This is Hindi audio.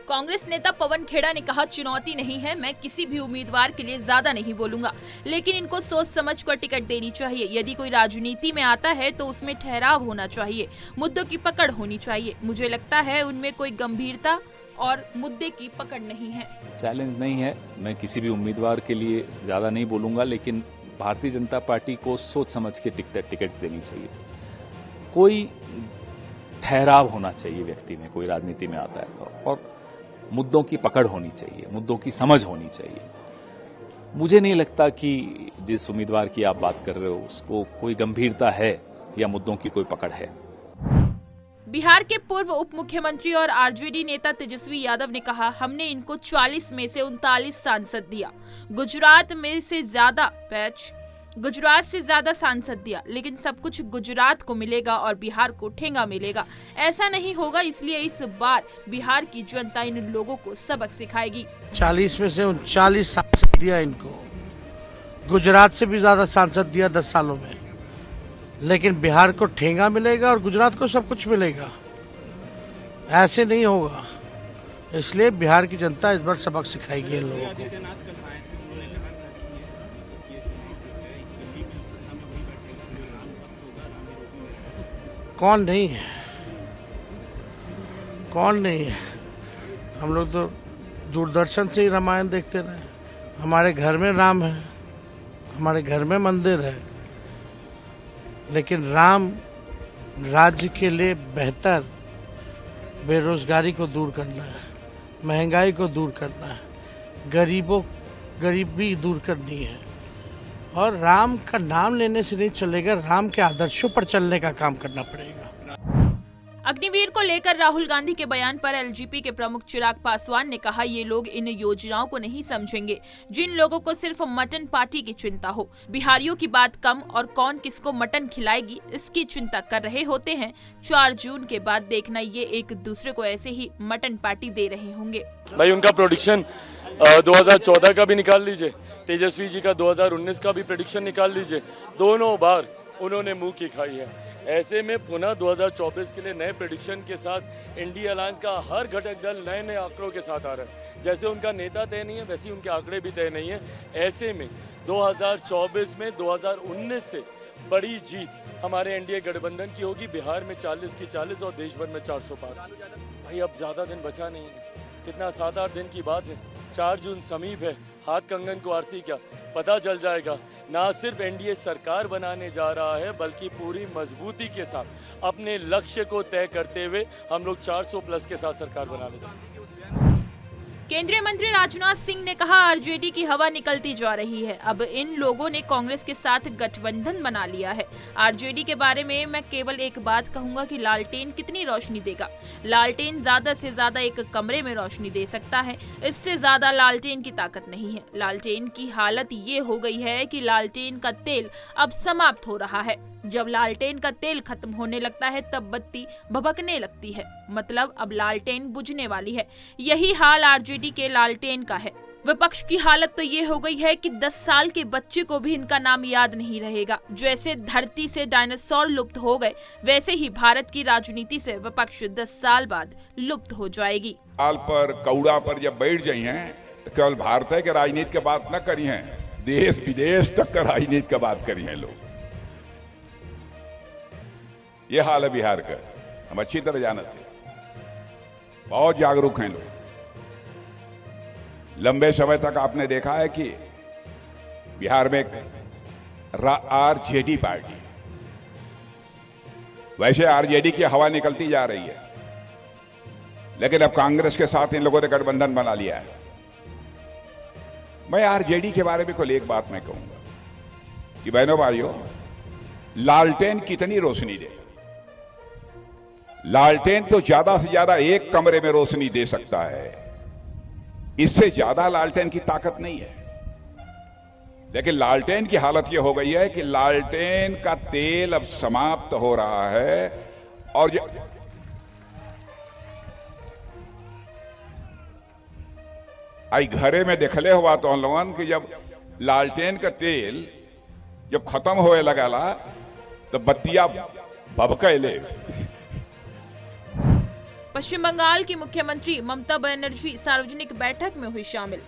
कांग्रेस नेता पवन खेड़ा ने कहा, चुनौती नहीं है, मैं किसी भी उम्मीदवार के लिए ज्यादा नहीं बोलूंगा, लेकिन इनको सोच समझ कर टिकट देनी चाहिए। यदि कोई राजनीति में आता है तो उसमें ठहराव होना चाहिए, मुद्दों की पकड़ होनी चाहिए। मुझे लगता है उनमें कोई गंभीरता और मुद्दे की पकड़ नहीं है। चैलेंज नहीं है, मैं किसी भी उम्मीदवार के लिए ज्यादा नहीं बोलूंगा, लेकिन भारतीय जनता पार्टी को सोच समझ के टिकट्स देनी चाहिए। कोई ठहराव होना चाहिए व्यक्ति में, कोई राजनीति में आता है तो, और मुद्दों की पकड़ होनी चाहिए, मुद्दों की समझ होनी चाहिए। मुझे नहीं लगता कि जिस उम्मीदवार की आप बात कर रहे हो उसको कोई गंभीरता है या मुद्दों की कोई पकड़ है। बिहार के पूर्व उप मुख्यमंत्री और आरजेडी नेता तेजस्वी यादव ने कहा, हमने इनको 40 में से 39 सांसद दिया, गुजरात से ज्यादा सांसद दिया, लेकिन सब कुछ गुजरात को मिलेगा और बिहार को ठेंगा मिलेगा। ऐसा नहीं होगा, इसलिए इस बार बिहार की जनता इन लोगों को सबक सिखाएगी। 40 में से 39 सांसद दिया इनको, गुजरात से भी ज्यादा सांसद दिया 10 सालों में, लेकिन बिहार को ठेंगा मिलेगा और गुजरात को सब कुछ मिलेगा। ऐसे नहीं होगा, इसलिए बिहार की जनता इस बार सबक सिखाएगी इन लोगों को। कौन नहीं है, कौन नहीं है? हम लोग तो दूरदर्शन से ही रामायण देखते रहे। हमारे घर में राम है, हमारे घर में मंदिर है, लेकिन राम राज्य के लिए बेहतर बेरोजगारी को दूर करना है, महंगाई को दूर करना है, गरीबी दूर करनी है, और राम का नाम लेने से नहीं चलेगा, राम के आदर्शों पर चलने का काम करना पड़ेगा। अग्निवीर को लेकर राहुल गांधी के बयान पर एलजेपी के प्रमुख चिराग पासवान ने कहा, ये लोग इन योजनाओं को नहीं समझेंगे जिन लोगों को सिर्फ मटन पार्टी की चिंता हो। बिहारियों की बात कम और कौन किसको मटन खिलाएगी इसकी चिंता कर रहे होते हैं। 4 जून के बाद देखना, ये एक दूसरे को ऐसे ही मटन पार्टी दे रहे होंगे। भाई उनका प्रोडिक्शन 2014 का भी निकाल लीजिए, तेजस्वी जी का 2019 का भी प्रेडिक्शन निकाल लीजिए, दोनों बार उन्होंने मुंह की खाई है। ऐसे में पुनः 2024 के लिए नए प्रेडिक्शन के साथ इंडिया अलायंस का हर घटक दल नए नए आंकड़ों के साथ आ रहा है। जैसे उनका नेता तय नहीं है, वैसे उनके आंकड़े भी तय नहीं है। ऐसे में 2024 में 2019 से बड़ी जीत हमारे एनडीए गठबंधन की होगी। बिहार में 40 की 40 और देश भर में 400 पार। भाई अब ज्यादा दिन बचा नहीं है, कितना 7-8 दिन की बात है। 4 जून समीप है, हाथ कंगन को आरसी क्या पता चल जाएगा। ना सिर्फ एनडीए सरकार बनाने जा रहा है, बल्कि पूरी मजबूती के साथ अपने लक्ष्य को तय करते हुए हम लोग 400 प्लस के साथ सरकार बनाने जा रहे हैं। केंद्रीय मंत्री राजनाथ सिंह ने कहा, आरजेडी की हवा निकलती जा रही है, अब इन लोगों ने कांग्रेस के साथ गठबंधन बना लिया है। आरजेडी के बारे में मैं केवल एक बात कहूंगा कि लालटेन कितनी रोशनी देगा। लालटेन ज्यादा से ज्यादा एक कमरे में रोशनी दे सकता है, इससे ज्यादा लालटेन की ताकत नहीं है। लालटेन की हालत ये हो गई है कि लालटेन का तेल अब समाप्त हो रहा है। जब लालटेन का तेल खत्म होने लगता है तब बत्ती भभकने लगती है, मतलब अब लालटेन बुझने वाली है। यही हाल आरजेडी के लालटेन का है। विपक्ष की हालत तो ये हो गई है कि 10 साल के बच्चे को भी इनका नाम याद नहीं रहेगा। जैसे धरती से डायनासोर लुप्त हो गए, वैसे ही भारत की राजनीति से विपक्ष 10 साल बाद लुप्त हो जाएगी। साल पर कौड़ा पर जब बैठ गई हैं तो केवल भारत के राजनीति की बात न करी है, देश विदेश तक का राजनीति की बात करी है लोग। ये हाल है बिहार का, हम अच्छी तरह जानते हैं, बहुत जागरूक हैं लोग। लंबे समय तक आपने देखा है कि बिहार में आरजेडी पार्टी, वैसे आरजेडी की हवा निकलती जा रही है, लेकिन अब कांग्रेस के साथ इन लोगों ने गठबंधन बना लिया है। मैं आरजेडी के बारे में कोई एक बात मैं कहूंगा कि बहनों भाइयों, लालटेन कितनी रोशनी दे? लालटेन तो ज्यादा से ज्यादा एक कमरे में रोशनी दे सकता है, इससे ज्यादा लालटेन की ताकत नहीं है। लेकिन लालटेन की हालत यह हो गई है कि लालटेन का तेल अब समाप्त हो रहा है, और आई घरे में देखले हुआ तो लोगन कि जब लालटेन का तेल जब खत्म होए लगाला तो बत्तियां भभकैले। पश्चिम बंगाल की मुख्यमंत्री ममता बनर्जी सार्वजनिक बैठक में हुई शामिल।